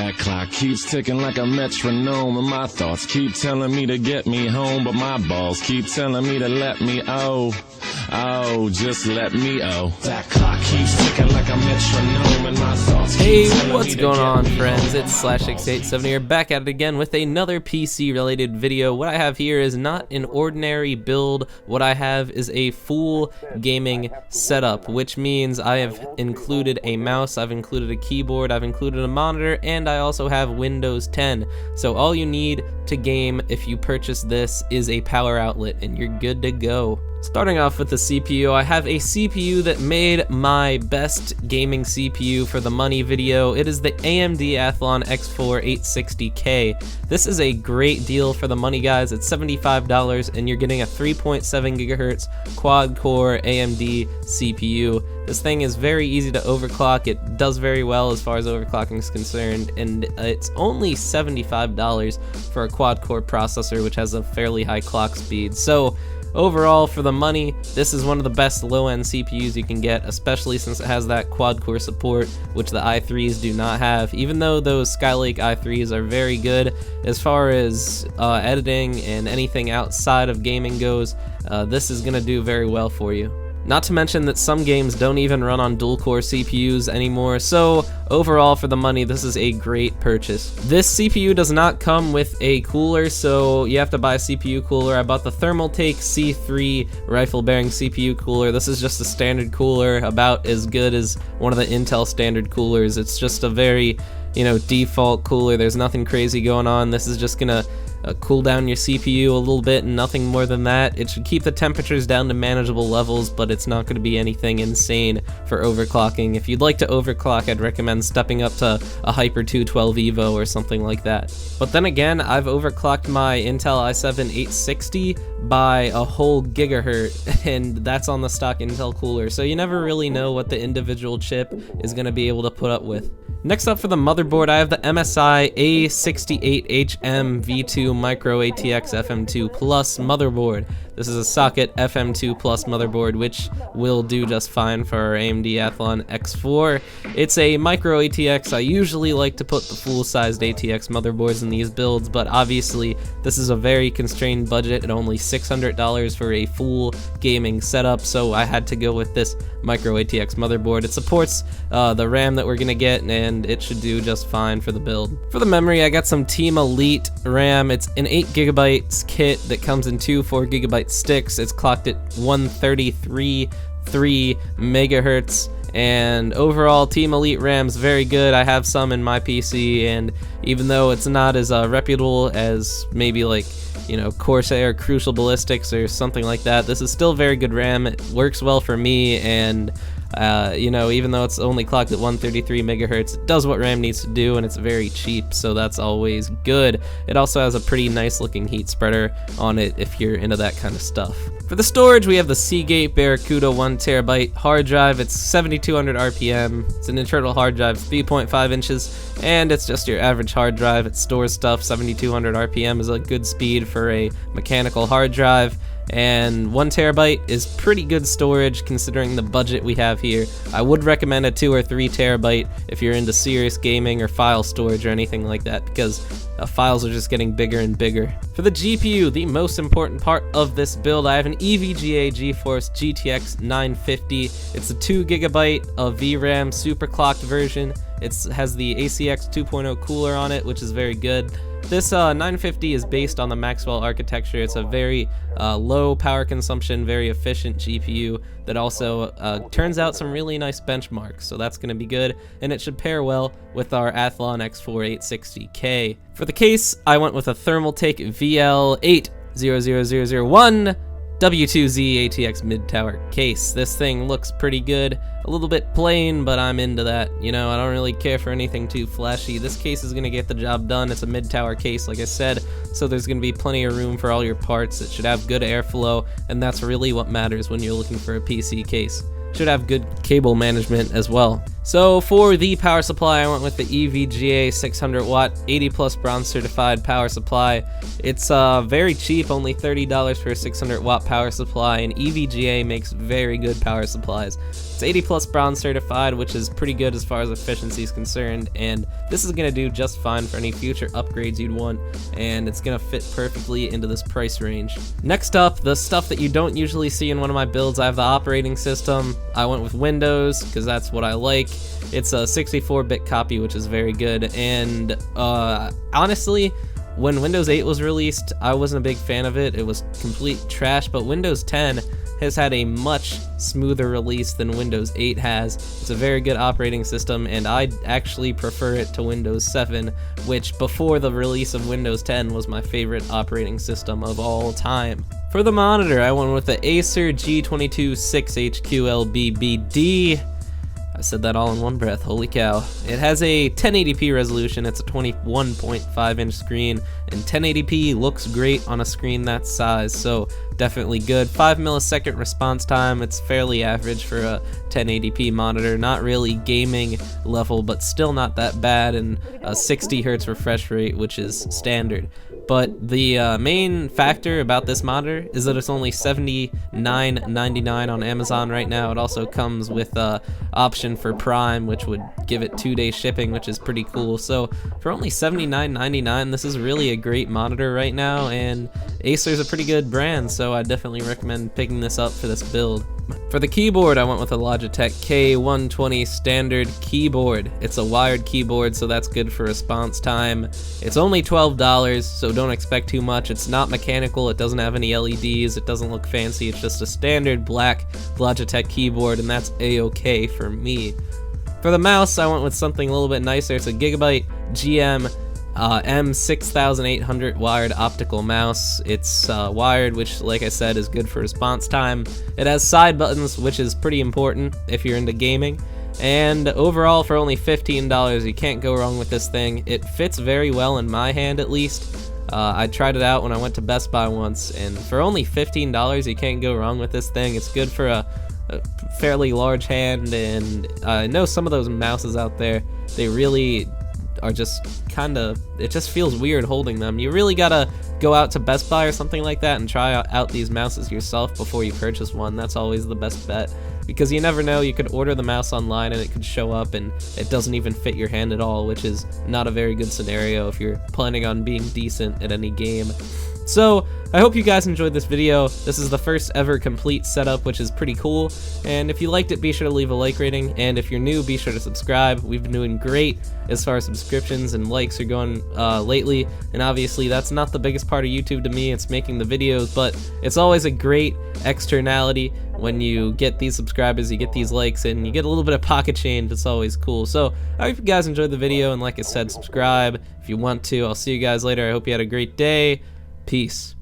That clock keeps ticking like a metronome, and my thoughts keep telling me to get me home, but my balls keep telling me to let me just let me That clock keeps ticking like a metronome, and my thoughts keep telling me What's to going get on, me friends? home. It's Slash687 here, back at it again with another PC related video. What I have here is not an ordinary build. What I have is a full gaming setup, which means I have included a mouse, I've included a keyboard, I've included a monitor, and I also have Windows 10. So all you need to game if you purchase this is a power outlet and you're good to go. Starting off with the CPU, I have a CPU that made my best gaming CPU for the money video. It is the AMD Athlon X4 860K. This is a great deal for the money, guys. It's $75 and you're getting a 3.7 gigahertz quad-core AMD CPU. This thing is very easy to overclock. It does very well as far as overclocking is concerned, and it's only $75 for a quad-core processor, which has a fairly high clock speed. So overall, for the money, this is one of the best low-end CPUs you can get, especially since it has that quad-core support, which the i3s do not have. Even though those Skylake i3s are very good as far as editing and anything outside of gaming goes, this is going to do very well for you. Not to mention that some games don't even run on dual-core CPUs anymore, so overall for the money, this is a great purchase. This CPU does not come with a cooler, so you have to buy a CPU cooler. I bought the Thermaltake C3 rifle bearing CPU cooler. This is just a standard cooler, about as good as one of the Intel standard coolers. It's just a very, default cooler. There's nothing crazy going on. This is just gonna cool down your CPU a little bit and nothing more than that. It should keep the temperatures down to manageable levels, but it's not going to be anything insane for overclocking. If you'd like to overclock, I'd recommend stepping up to a Hyper 212 Evo or something like that. But then again, I've overclocked my Intel i7 860 by a whole gigahertz, and that's on the stock Intel cooler, so you never really know what the individual chip is going to be able to put up with. Next up for the motherboard, I have the MSI A68HM V2 Micro ATX FM2 Plus motherboard. This is a socket FM2 Plus motherboard, which will do just fine for our AMD Athlon X4. It's a micro ATX. I usually like to put the full-sized ATX motherboards in these builds, but obviously this is a very constrained budget at only $600 for a full gaming setup, so I had to go with this micro ATX motherboard. It supports the RAM that we're going to get, and it should do just fine for the build. For the memory, I got some Team Elite RAM. It's an 8GB kit that comes in two 4GB sticks. It's clocked at 133.3 megahertz, and overall Team Elite RAM's very good. I have some in my PC, and even though it's not as reputable as maybe like Corsair Crucial Ballistics or something like that, this is still very good RAM. It works well for me, and even though it's only clocked at 133 megahertz, it does what RAM needs to do, and it's very cheap, so that's always good. It also has a pretty nice looking heat spreader on it if you're into that kind of stuff. For the storage, we have the Seagate Barracuda 1TB hard drive. It's 7200 RPM. It's an internal hard drive, 3.5 inches, and it's just your average hard drive. It stores stuff. 7200 RPM is a good speed for a mechanical hard drive, and 1TB is pretty good storage considering the budget we have here. I would recommend a 2 or 3 terabyte if you're into serious gaming or file storage or anything like that, because files are just getting bigger and bigger. For the GPU, the most important part of this build, I have an EVGA GeForce GTX 950. It's a 2GB of VRAM super clocked version. It has the ACX 2.0 cooler on it, which is very good. This 950 is based on the Maxwell architecture. It's a very low power consumption, very efficient GPU that also turns out some really nice benchmarks, so that's going to be good, and it should pair well with our Athlon X4 860K. For the case, I went with a Thermaltake VL8000001 W2Z ATX mid-tower case. This thing looks pretty good, a little bit plain, but I'm into that. I don't really care for anything too flashy. This case is going to get the job done. It's a mid-tower case, like I said, so there's going to be plenty of room for all your parts. It should have good airflow, and that's really what matters when you're looking for a PC case. Should have good cable management as well. So for the power supply, I went with the EVGA 600 watt 80 plus bronze certified power supply. It's very cheap, only $30 for a 600 watt power supply, and EVGA makes very good power supplies. It's 80 plus bronze certified, which is pretty good as far as efficiency is concerned, and this is going to do just fine for any future upgrades you'd want, and it's going to fit perfectly into this price range. Next up, the stuff that you don't usually see in one of my builds. I have the operating system. I went with Windows because that's what I like. It's a 64-bit copy, which is very good, and honestly, when Windows 8 was released, I wasn't a big fan of it. It was complete trash, but Windows 10 has had a much smoother release than Windows 8 has. It's a very good operating system, and I actually prefer it to Windows 7, which before the release of Windows 10 was my favorite operating system of all time. For the monitor, I went with the Acer G22 6HQLBBD. I said that all in one breath, holy cow. It has a 1080p resolution, it's a 21.5 inch screen, and 1080p looks great on a screen that size, so definitely good. 5 millisecond response time, it's fairly average for a 1080p monitor, not really gaming level, but still not that bad, and a 60 hertz refresh rate, which is standard. But the main factor about this monitor is that it's only $79.99 on Amazon right now. It also comes with an option for Prime, which would give it 2-day shipping, which is pretty cool. So for only $79.99, this is really a great monitor right now, and Acer's a pretty good brand, so I definitely recommend picking this up for this build. For the keyboard, I went with a Logitech K120 standard keyboard. It's a wired keyboard, so that's good for response time. It's only $12, so don't expect too much. It's not mechanical, it doesn't have any LEDs, it doesn't look fancy, it's just a standard black Logitech keyboard, and that's a-okay for me. For the mouse, I went with something a little bit nicer. It's a Gigabyte GM M6800 wired optical mouse. It's wired, which, like I said, is good for response time. It has side buttons, which is pretty important if you're into gaming. And overall, for only $15, you can't go wrong with this thing. It fits very well in my hand, at least. I tried it out when I went to Best Buy once, and for only $15, you can't go wrong with this thing. It's good for a fairly large hand, and I know some of those mouses out there, they really are just it just feels weird holding them. You really gotta go out to Best Buy or something like that and try out these mouses yourself before you purchase one. That's always the best bet, because you never know, you could order the mouse online and it could show up and it doesn't even fit your hand at all, which is not a very good scenario if you're planning on being decent at any game. So I hope you guys enjoyed this video. This is the first ever complete setup, which is pretty cool, and if you liked it, be sure to leave a like rating, and if you're new, be sure to subscribe. We've been doing great as far as subscriptions and likes are going lately, and obviously that's not the biggest part of YouTube to me, it's making the videos, but it's always a great externality when you get these subscribers, you get these likes, and you get a little bit of pocket change. It's always cool. So I hope you guys enjoyed the video, and like I said, subscribe if you want to. I'll see you guys later. I hope you had a great day. Peace.